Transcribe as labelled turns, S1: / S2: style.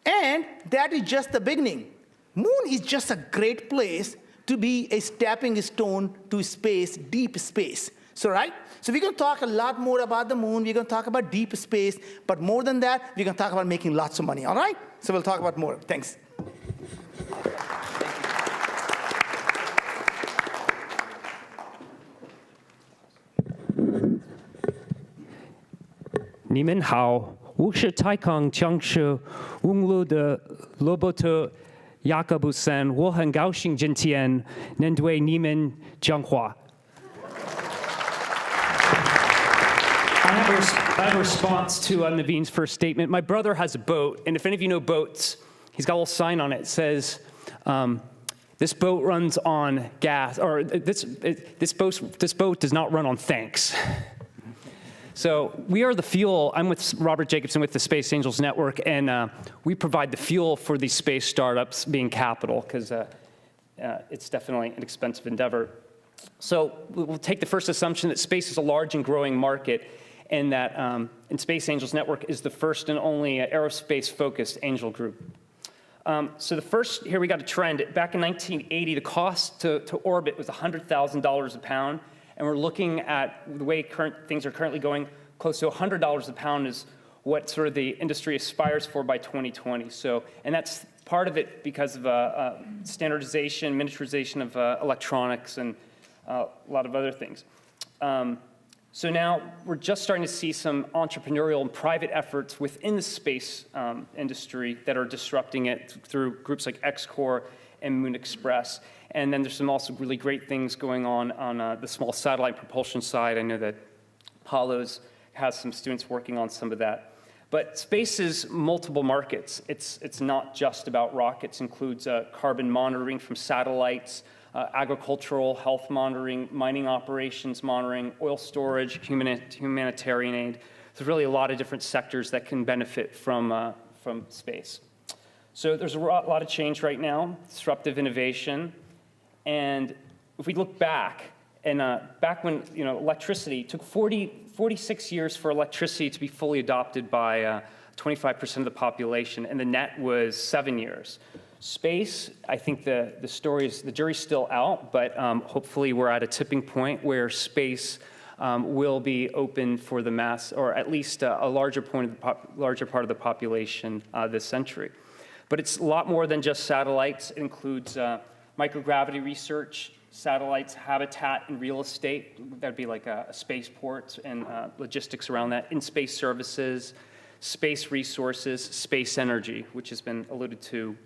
S1: And that is just the beginning. Moon is just a great place to be a stepping stone to space, deep space. So, right? So we're going to talk a lot more about the moon. We're going to talk about deep space. But more than that, we're going to talk about making lots of money. All right? So we'll talk about more. Thanks.
S2: Ni men hao, 我是太空枪手，问路的罗伯特雅各布森，我很高兴今天能对你们讲话。I have a response to Naveen's first statement. My brother has a boat, and if any of you know boats, he's got a little sign on it. It says, this boat runs on gas, or this boat does not run on thanks. So we are the fuel. I'm with Robert Jacobson with the Space Angels Network, and we provide the fuel for these space startups, being capital, because it's definitely an expensive endeavor. So we'll take the first assumption that space is a large and growing market, and that and Space Angels Network is the first and only aerospace-focused angel group. So the first, here we got a trend. Back in 1980, the cost to orbit was $100,000 a pound. And we're looking at the way things are currently going, close to $100 a pound is what sort of the industry aspires for by 2020. So, and that's part of it because of standardization, miniaturization of electronics, and a lot of other things. So now we're just starting to see some entrepreneurial and private efforts within the space industry that are disrupting it through groups like XCOR and Moon Express. And then there's some also really great things going on the small satellite propulsion side. I know that Apollo's has some students working on some of that. But space is multiple markets. It's not just about rockets. It includes carbon monitoring from satellites, agricultural health monitoring, mining operations monitoring, oil storage, humanitarian aid. There's really a lot of different sectors that can benefit from space. So there's a lot of change right now, disruptive innovation. And if we look back, and back when electricity took 46 years for electricity to be fully adopted by 25% of the population, and the net was 7 years. Space, I think the jury's still out, but hopefully we're at a tipping point where space will be open for the mass, or at least a larger part of the population this century. But it's a lot more than just satellites. It includes microgravity research, satellites, habitat, and real estate. That'd be like a spaceport and logistics around that. In-space services, space resources, space energy, which has been alluded to